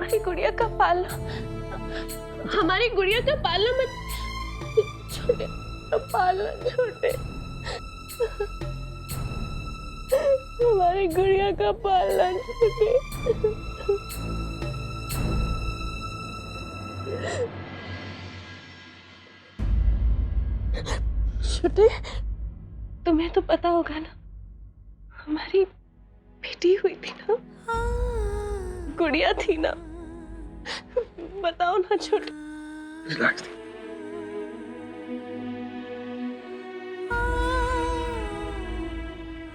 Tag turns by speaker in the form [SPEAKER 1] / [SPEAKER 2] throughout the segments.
[SPEAKER 1] हमारी गुड़िया का पालना, हमारी गुड़िया का पालना मत छोटे, पालना छोटे, हमारी गुड़िया का पालना छोटे। छोटे, तुम्हें तो पता होगा ना, हमारी बेटी हुई थी ना, गुड़िया थी ना, बताओ ना छोटे।
[SPEAKER 2] रिलैक्स।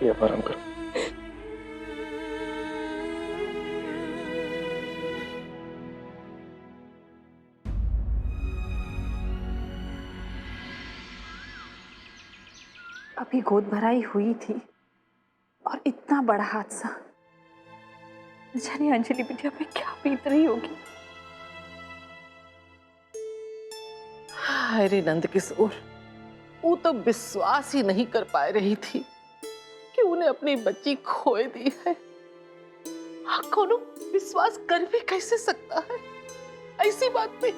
[SPEAKER 2] ये आराम करो।
[SPEAKER 3] अभी गोद भराई हुई थी और इतना बड़ा हादसा। न जाने अंजलि बिटिया पे क्या बीत रही होगी।
[SPEAKER 4] अरे नंद किशोर, वो तो विश्वास ही नहीं कर पा रही थी कि उन्हें अपनी बच्ची खोए दी है। कौन विश्वास कर भी कैसे सकता है ऐसी बात पे।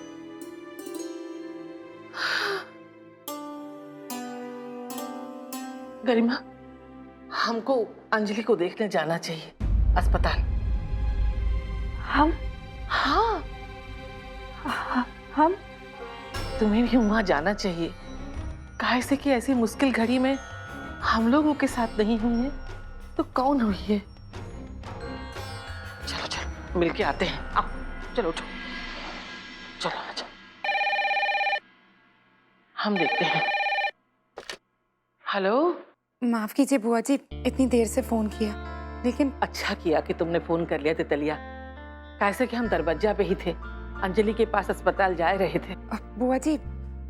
[SPEAKER 4] गरिमा, हमको अंजलि को देखने जाना चाहिए अस्पताल।
[SPEAKER 3] हम?
[SPEAKER 4] हाँ,
[SPEAKER 3] हम?
[SPEAKER 4] तुम्हें भी वहां जाना चाहिए। काहे से कि ऐसी मुश्किल घड़ी में हम लोगों के साथ नहीं हुई है तो कौन हुई है। चलो चलो मिलके आते हैं। आओ चलो उठो, चलो अच्छा हम देखते हैं। हेलो।
[SPEAKER 3] माफ कीजिए बुआ जी, इतनी देर से फोन किया, लेकिन
[SPEAKER 4] अच्छा किया कि तुमने फोन कर लिया तितलिया। कैसे कि हम दरवाजा पे ही थे, अंजलि के पास अस्पताल जा रहे थे।
[SPEAKER 3] बुआ जी,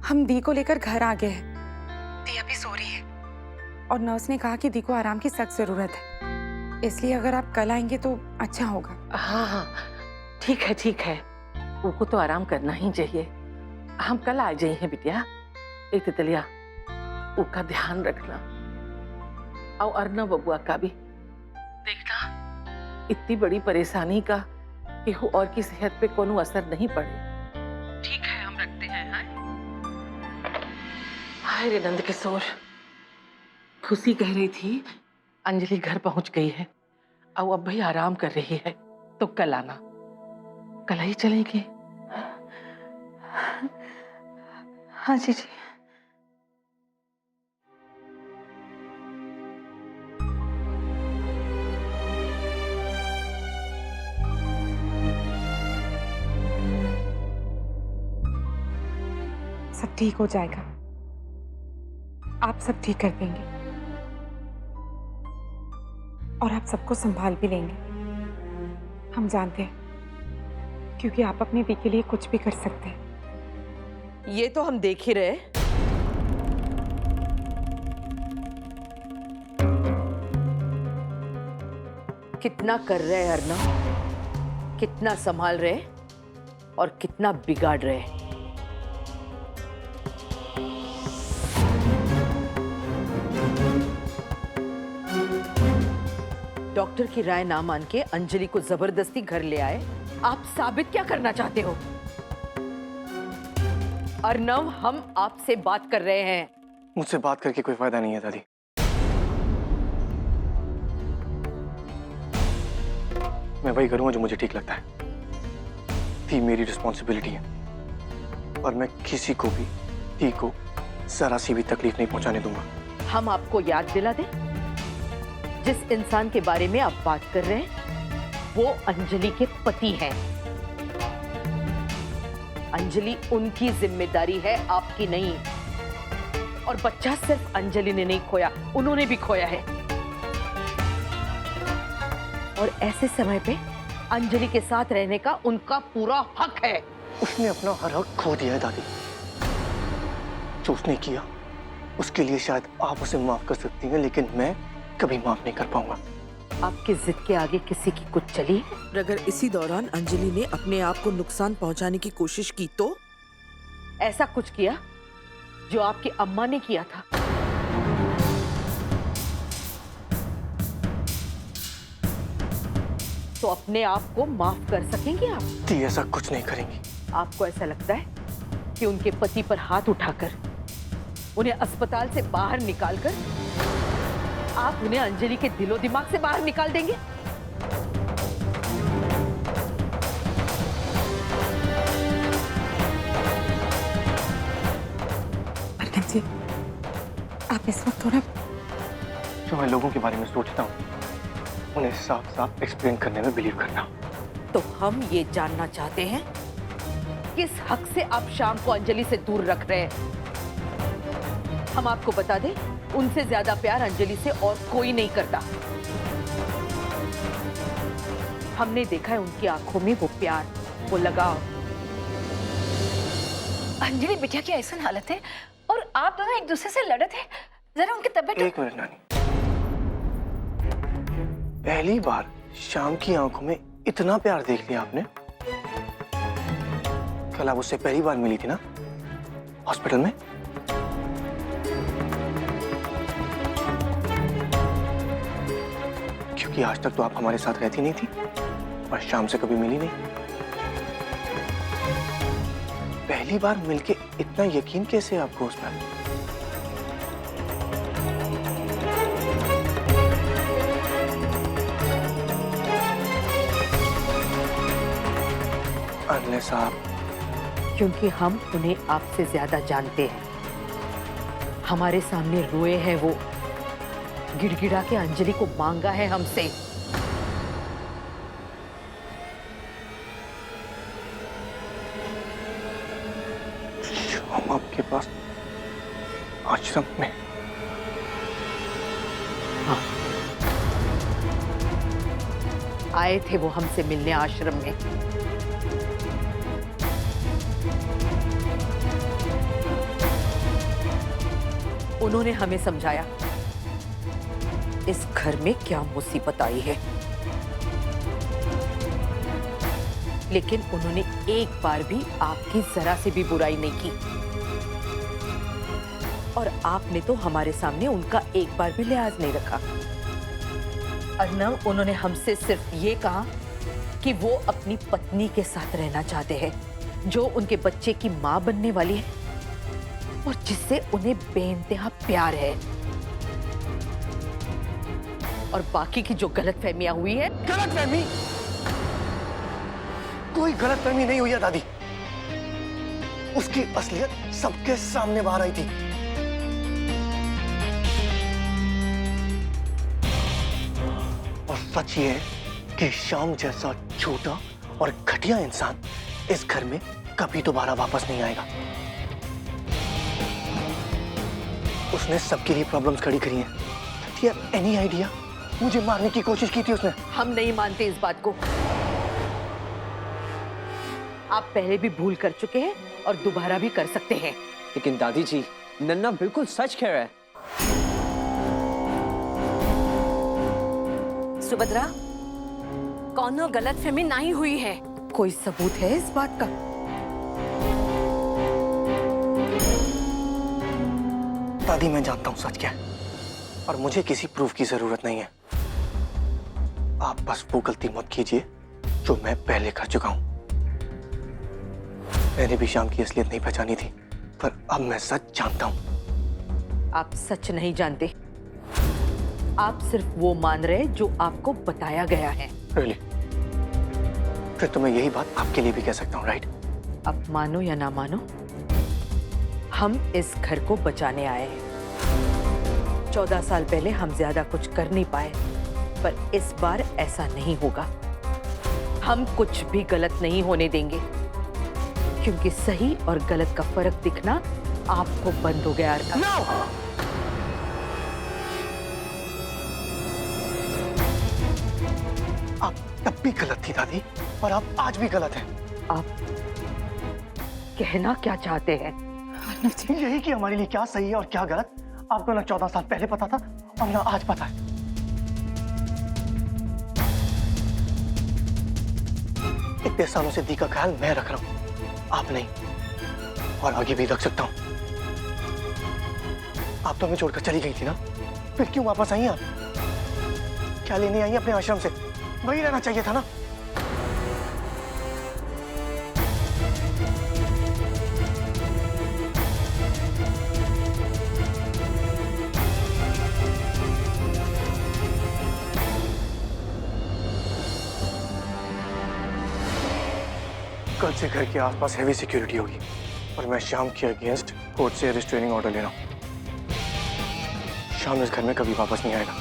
[SPEAKER 3] हम दी को लेकर घर आ गए हैं। दी अभी सो रही है और नर्स ने कहा कि दी को आराम की सख्त जरूरत है, इसलिए अगर आप कल आएंगे तो अच्छा होगा।
[SPEAKER 4] हाँ हाँ ठीक है ठीक है, उनको तो आराम करना ही चाहिए। हम कल आ जाइए बिटिया। एक तितलिया, उसका ध्यान रखना और अर्नव बबुआ का भी देखना। इतनी बड़ी परेशानी का केहू और की सेहत पे कोनो असर नहीं पड़े। ठीक है हम रखते हैं। हाय रे नंद किशोर, खुशी कह रही थी अंजलि घर पहुंच गई है और अब भाई आराम कर रही है, तो कल आना। कल ही चलेगी।
[SPEAKER 3] हाँ जी जी। सब ठीक हो जाएगा, आप सब ठीक कर देंगे और आप सबको संभाल भी लेंगे। हम जानते हैं, क्योंकि आप अपनी दी के लिए कुछ भी कर सकते हैं।
[SPEAKER 5] ये तो हम देख ही रहे। कितना कर रहे अर्नव, कितना संभाल रहे और कितना बिगाड़ रहे। डॉक्टर की राय ना मान के अंजलि को जबरदस्ती घर ले आए। आप साबित क्या करना चाहते हो? अर्नव, हम आपसे बात कर रहे हैं।
[SPEAKER 2] मुझसे बात करके कोई फायदा नहीं है दादी। मैं वही करूंगा जो मुझे ठीक लगता है। थी मेरी रिस्पॉन्सिबिलिटी है और मैं किसी को भी थी को जरा सी भी तकलीफ नहीं पहुंचाने दूंगा।
[SPEAKER 5] हम आपको याद दिला दें, जिस इंसान के बारे में आप बात कर रहे हैं वो अंजलि के पति हैं। अंजलि उनकी जिम्मेदारी है, आपकी नहीं। और बच्चा सिर्फ अंजलि ने नहीं खोया, उन्होंने भी खोया है। और ऐसे समय पे अंजलि के साथ रहने का उनका पूरा हक है।
[SPEAKER 2] उसने अपना हर हक खो दिया है दादी। जो उसने किया उसके लिए शायद आप उसे माफ कर सकती हैं, लेकिन मैं कभी माफ नहीं कर पाऊंगा।
[SPEAKER 5] आपकी जिद के आगे किसी की कुछ चली?
[SPEAKER 6] अगर इसी दौरान अंजलि ने अपने आप को नुकसान पहुंचाने की कोशिश की तो?
[SPEAKER 5] ऐसा कुछ किया जो आपकी अम्मा ने किया था। तो अपने आप को माफ कर सकेंगे आप?
[SPEAKER 2] दी ऐसा कुछ नहीं करेंगी।
[SPEAKER 5] आपको ऐसा लगता है कि उनके पति पर हाथ उठाकर उन्हें अस्पताल से बाहर निकालकर आप उन्हें अंजलि के दिलो दिमाग से बाहर निकाल देंगे?
[SPEAKER 3] अर्नब जी, आप इस वक्त थोड़ा
[SPEAKER 2] जो मैं लोगों के बारे में सोचता हूँ उन्हें साफ साफ एक्सप्लेन करने में बिलीव करता हूँ।
[SPEAKER 5] तो हम ये जानना चाहते हैं किस हक से आप शाम को अंजलि से दूर रख रहे हैं? हम आपको बता दें, उनसे ज्यादा प्यार अंजलि से और कोई नहीं करता। हमने देखा है उनकी आंखों में वो प्यार, वो लगाव।
[SPEAKER 7] अंजलि बिटिया की ऐसी हालत है और आप दोनों एक दूसरे से लड़ते हैं। जरा उनकी तबीयत।
[SPEAKER 2] एक मिनट नानी, पहली बार शाम की आंखों में इतना प्यार देख लिया आपने? कल आप उससे पहली बार मिली थी ना हॉस्पिटल में? क्योंकि आज तक तो आप हमारे साथ रहती नहीं थी और शाम से कभी मिली नहीं। पहली बार मिलके इतना यकीन कैसे आपको उस पर? अनलेस आप,
[SPEAKER 5] क्योंकि हम उन्हें आपसे ज्यादा जानते हैं। हमारे सामने रोए हैं वो, गिड़गिड़ा के अंजलि को मांगा है हमसे।
[SPEAKER 2] हम आपके पास आश्रम में?
[SPEAKER 5] हाँ, आए थे वो हमसे मिलने आश्रम में। उन्होंने हमें समझाया इस घर में क्या मुसीबत आई है, लेकिन उन्होंने एक बार भी आपकी जरा से भी बुराई नहीं की। और आपने तो हमारे सामने उनका एक बार भी लिहाज नहीं रखा। अर्नब, उन्होंने हमसे सिर्फ ये कहा कि वो अपनी पत्नी के साथ रहना चाहते हैं, जो उनके बच्चे की मां बनने वाली है और जिससे उन्हें बेइंतहा प्यार है। और बाकी की जो गलतफहमियां हुई है।
[SPEAKER 2] गलतफहमी? कोई गलतफहमी नहीं हुई है दादी। उसकी असलियत सबके सामने बाहर आई थी। और सच ये है कि शाम जैसा छोटा और घटिया इंसान इस घर में कभी दोबारा वापस नहीं आएगा। उसने सबके लिए प्रॉब्लम्स खड़ी करी हैं। Any idea? मुझे मारने की कोशिश की थी उसने।
[SPEAKER 5] हम नहीं मानते इस बात को। आप पहले भी भूल कर चुके हैं और दोबारा भी कर सकते हैं।
[SPEAKER 8] लेकिन दादी जी, नन्ना बिल्कुल सच कह रहा है।
[SPEAKER 7] सुभद्रा, कौनो गलतफहमी नहीं हुई है।
[SPEAKER 5] कोई सबूत है इस बात का?
[SPEAKER 2] दादी, मैं जानता हूं सच क्या है और मुझे किसी प्रूफ की जरूरत नहीं है। आप बस वो गलती मत कीजिए जो मैं पहले कर चुका हूं। मैंने भी शाम की असलियत नहीं पहचानी थी, पर अब मैं सच जानता हूं।
[SPEAKER 5] आप सच नहीं जानते। आप सिर्फ वो मान रहे जो आपको बताया गया है।
[SPEAKER 2] Really? फिर तो मैं यही बात आपके लिए भी कह सकता हूँ, राइट?
[SPEAKER 5] अब मानो या ना मानो, हम इस घर को बचाने आए हैं। 14 साल पहले हम ज्यादा कुछ कर नहीं पाए, पर इस बार ऐसा नहीं होगा। हम कुछ भी गलत नहीं होने देंगे, क्योंकि सही और गलत का फर्क दिखना आपको बंद हो गया।
[SPEAKER 2] No! आप तब भी गलत थी दादी, और आप आज भी गलत हैं।
[SPEAKER 5] आप कहना क्या चाहते हैं?
[SPEAKER 2] यही कि हमारे लिए क्या सही है और क्या गलत आपको ना 14 साल पहले पता था और ना आज पता है। इतने सालों से दी का ख्याल मैं रख रहा हूं, आप नहीं, और आगे भी रख सकता हूं। आप तो हमें छोड़कर चली गई थी ना, फिर क्यों वापस आई आप? क्या लेने आई अपने आश्रम से? वही रहना चाहिए था ना। कल से घर के आसपास हेवी सिक्योरिटी होगी और मैं शाम के अगेंस्ट कोर्ट से रिस्ट्रेनिंग ऑर्डर ले रहा हूं। शाम इस घर में कभी वापस नहीं आएगा।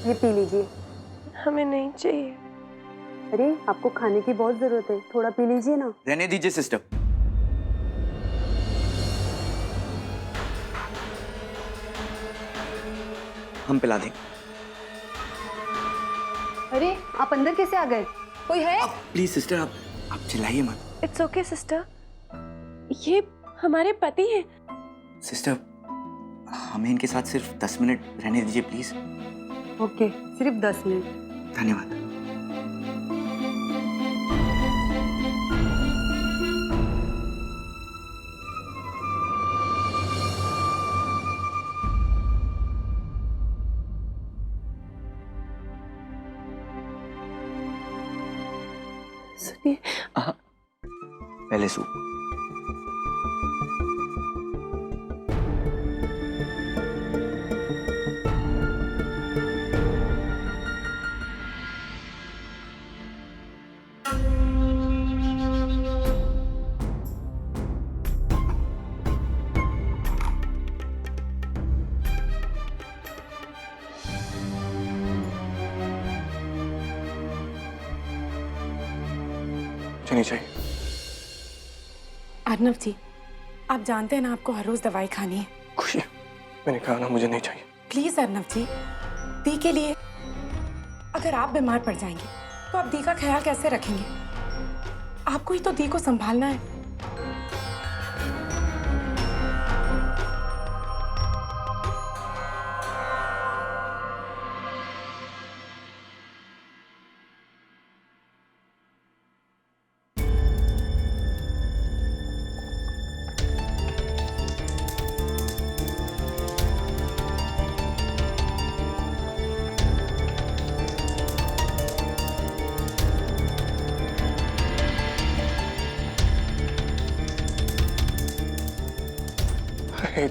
[SPEAKER 9] ये पी लीजिए।
[SPEAKER 1] हमें नहीं चाहिए।
[SPEAKER 9] अरे आपको खाने की बहुत जरूरत है, थोड़ा पी लीजिए ना।
[SPEAKER 10] रहने दीजिए सिस्टर। हम पिला दें।
[SPEAKER 9] अरे आप अंदर कैसे आ गए? कोई है?
[SPEAKER 10] प्लीज सिस्टर, आप चिल्लाइए मत।
[SPEAKER 1] इट्स ओके सिस्टर, ये हमारे पति हैं।
[SPEAKER 10] सिस्टर, हमें इनके साथ सिर्फ 10 मिनट रहने दीजिए प्लीज।
[SPEAKER 9] ओके, सिर्फ 10 मिनट।
[SPEAKER 10] धन्यवाद।
[SPEAKER 1] सुनिए,
[SPEAKER 10] पहले सूप।
[SPEAKER 2] नहीं चाहिए।
[SPEAKER 3] अर्नव जी, आप जानते हैं ना आपको हर रोज दवाई खानी है।
[SPEAKER 2] खुशी, मैंने कहा ना मुझे नहीं चाहिए।
[SPEAKER 3] प्लीज अर्नव जी, दी के लिए। अगर आप बीमार पड़ जाएंगे तो आप दी का ख्याल कैसे रखेंगे? आपको ही तो दी को संभालना है।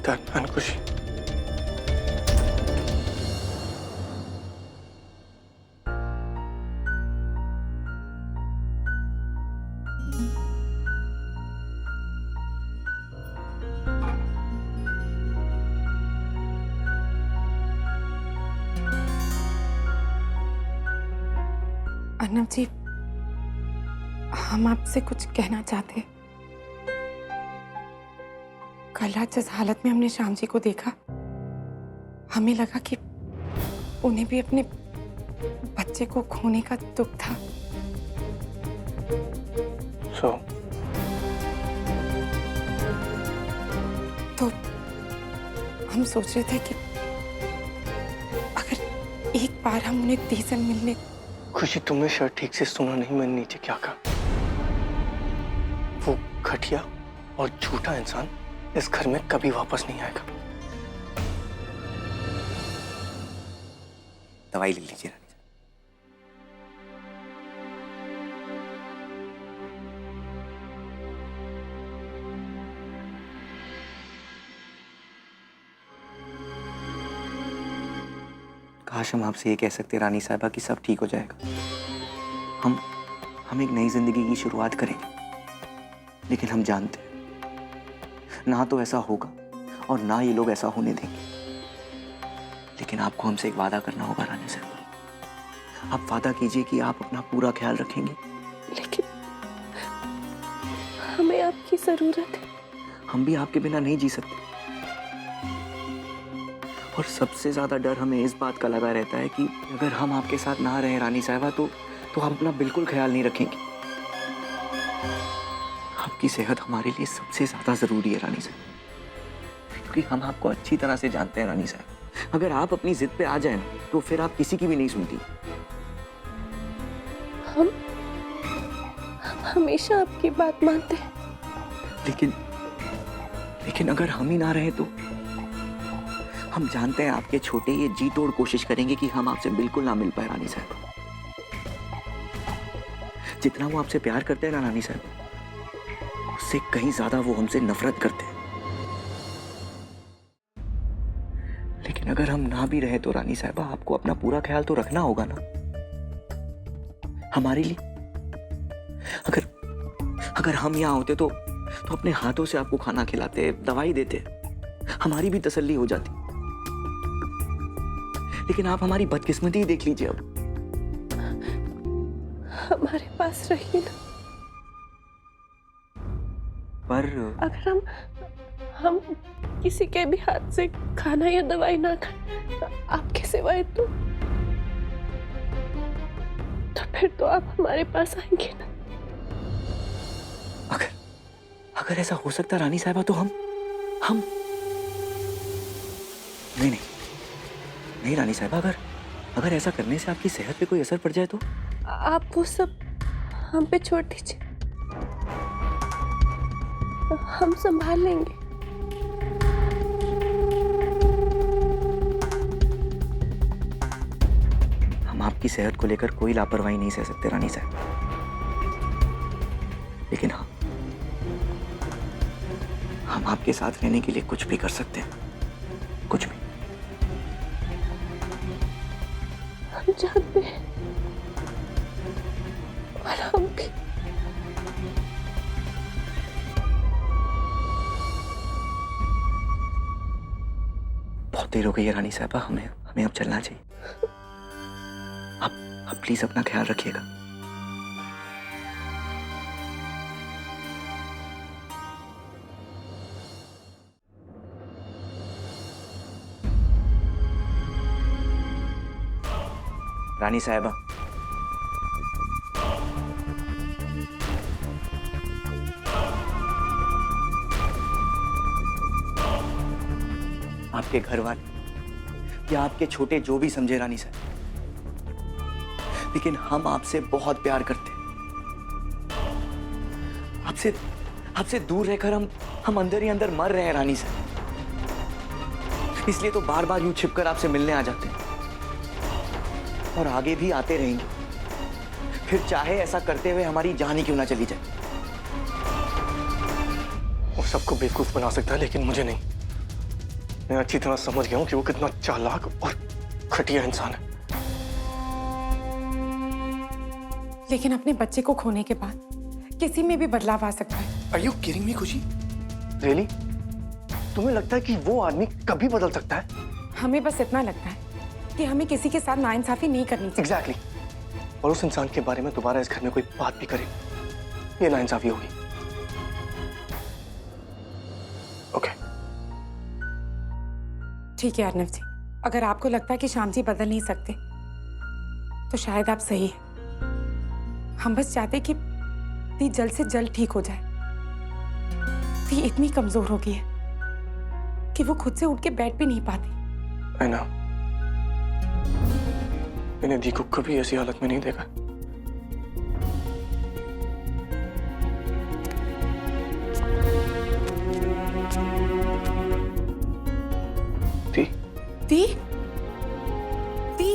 [SPEAKER 2] दर्द खुशी,
[SPEAKER 3] अर्नव जी, हम आपसे कुछ कहना चाहते हैं। कल रात जिस हालत में हमने श्याम जी को देखा, हमें लगा कि उन्हें भी अपने बच्चे को खोने का दुख था। तो हम सोच रहे थे कि अगर एक बार हम उन्हें दी से मिलने।
[SPEAKER 2] खुशी, तुमने शायद ठीक से सुना नहीं, मैंने नीचे क्या कहा। वो घटिया और झूठा इंसान इस घर में कभी वापस नहीं आएगा।
[SPEAKER 10] दवाई ले लीजिए रानी। काश हम आपसे ये कह सकते रानी साहिबा कि सब ठीक हो जाएगा। हम एक नई जिंदगी की शुरुआत करेंगे, लेकिन हम जानते हैं ना तो ऐसा होगा और ना ये लोग ऐसा होने देंगे। लेकिन आपको हमसे एक वादा करना होगा रानी साहिबा। आप वादा कीजिए कि आप अपना पूरा ख्याल रखेंगे।
[SPEAKER 1] लेकिन हमें आपकी जरूरत है।
[SPEAKER 10] हम भी आपके बिना नहीं जी सकते। और सबसे ज्यादा डर हमें इस बात का लगा रहता है कि अगर हम आपके साथ ना रहे रानी साहिबा तो हम अपना बिल्कुल ख्याल नहीं रखेंगे। आपकी सेहत हमारे लिए सबसे ज्यादा जरूरी है रानी साहिबा, क्योंकि हम आपको अच्छी तरह से जानते हैं रानी साहिबा। अगर आप अपनी जिद पे आ जाए ना तो फिर आप किसी की भी नहीं सुनती।
[SPEAKER 1] हम हमेशा आपकी बात मानते हैं।
[SPEAKER 10] लेकिन लेकिन अगर हम ही ना रहे तो हम जानते हैं आपके छोटे ये जी तोड़ कोशिश करेंगे कि हम आपसे बिल्कुल ना मिल पाए रानी साहब। जितना वो आपसे प्यार करते हैं ना रानी साहब, उससे कहीं ज्यादा वो हमसे नफरत करते हैं। लेकिन अगर हम ना भी रहे तो रानी साहबा, आपको अपना पूरा ख्याल तो रखना होगा ना हमारे लिए। अगर हम यहाँ होते तो अपने हाथों से आपको खाना खिलाते, दवाई देते, हमारी भी तसल्ली हो जाती। लेकिन आप हमारी बदकिस्मती ही देख लीजिए अब।
[SPEAKER 1] हमारे पास रहिए ना।
[SPEAKER 10] पर
[SPEAKER 1] अगर हम किसी के भी हाथ से खाना या दवाई ना खाएं आपके सिवाय, तो फिर तो आप हमारे पास आएंगे ना।
[SPEAKER 10] अगर ऐसा हो सकता रानी साहबा तो हम नहीं रानी साहबा, अगर ऐसा करने से आपकी सेहत पे कोई असर पड़ जाए तो?
[SPEAKER 1] आप वो सब हम पे छोड़ दीजिए, हम संभाल लेंगे।
[SPEAKER 10] हम आपकी सेहत को लेकर कोई लापरवाही नहीं सह सकते रानी साहब, लेकिन हाँ, हम आपके साथ रहने के लिए कुछ भी कर सकते हैं, कुछ भी।
[SPEAKER 1] हम जानते हैं और हम भी।
[SPEAKER 10] बहुत देर हो गई है रानी साहबा, हमें अब चलना चाहिए। आप प्लीज अपना ख्याल रखिएगा। रानी साहबा, आपके घर वाले या आपके छोटे जो भी समझे रानी साहब, लेकिन हम आपसे बहुत प्यार करते हैं। आपसे दूर रहकर हम अंदर ही अंदर मर रहे हैं रानी साहब। इसलिए तो बार बार यूं छिपकर आपसे मिलने आ जाते हैं और आगे भी आते रहेंगे, फिर चाहे ऐसा करते हुए हमारी जान ही क्यों ना चली जाए।
[SPEAKER 2] वो सबको बेवकूफ बना सकता है, लेकिन मुझे नहीं। मैं अच्छी तरह समझ गया हूं कि वो कितना चालाक और घटिया इंसान है।
[SPEAKER 3] लेकिन अपने बच्चे को खोने के बाद किसी में भी बदलाव आ सकता है।
[SPEAKER 2] Are you kidding me, खुशी? Really? तुम्हें लगता है कि वो आदमी कभी बदल सकता है?
[SPEAKER 3] हमें बस इतना लगता है कि हमें किसी के साथ नाइंसाफी नहीं करनी चाहिए।
[SPEAKER 2] Exactly. और उस इंसान के बारे में दोबारा इस घर में कोई बात भी करे, ये नाइंसाफी होगी। Okay.
[SPEAKER 3] ठीक है अर्नव जी, अगर आपको लगता है कि श्याम जी बदल नहीं सकते तो शायद आप सही हैं। हम बस चाहते कि दी जल्द से जल्द ठीक हो जाए। दी इतनी कमजोर हो गई है कि वो खुद से उठ के बैठ भी नहीं पाती।
[SPEAKER 2] I know. मैंने दी को कभी ऐसी हालत में नहीं देखा। दी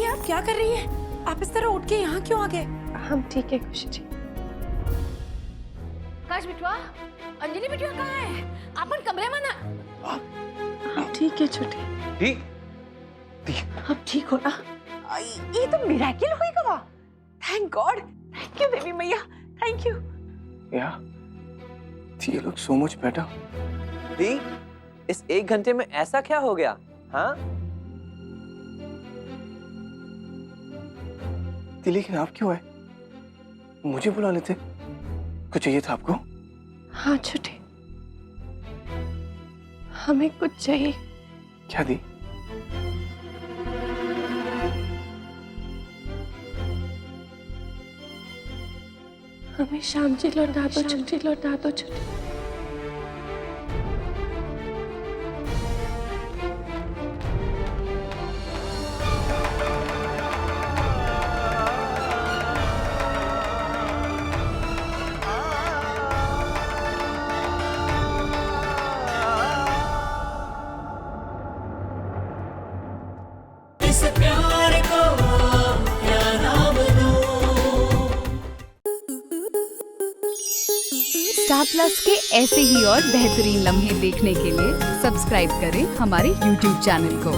[SPEAKER 3] आप क्या कर रही हैं? आप इस तरह उठ के यहाँ क्यों आ गए?
[SPEAKER 1] हम ठीक है खुशी जी।
[SPEAKER 7] काश बिटवा, अंजलि बिटवा कहाँ है? अपन कमरे में ना।
[SPEAKER 1] हम ठीक है छोटे।
[SPEAKER 8] दी
[SPEAKER 1] अब ठीक हो ना?
[SPEAKER 3] ये तो मिरेकल होएगा वाह। थैंक गॉड, थैंक यू देवी मैया, thank you.
[SPEAKER 2] Yeah. You look so much better.
[SPEAKER 8] दी, इस 1 घंटे में ऐसा क्या हो गया? हाँ?
[SPEAKER 2] दी, लेकिन आप क्यों आए? मुझे बुला लेते। कुछ चाहिए था आपको?
[SPEAKER 1] हाँ छोटे, हमें कुछ चाहिए।
[SPEAKER 2] क्या दी?
[SPEAKER 1] हमें श्याम जी लौटा दो छोटे।
[SPEAKER 11] इस प्यार को क्या नाम दूं।
[SPEAKER 12] स्टार प्लस के ऐसे ही और बेहतरीन लम्हे देखने के लिए सब्सक्राइब करें हमारे YouTube चैनल को।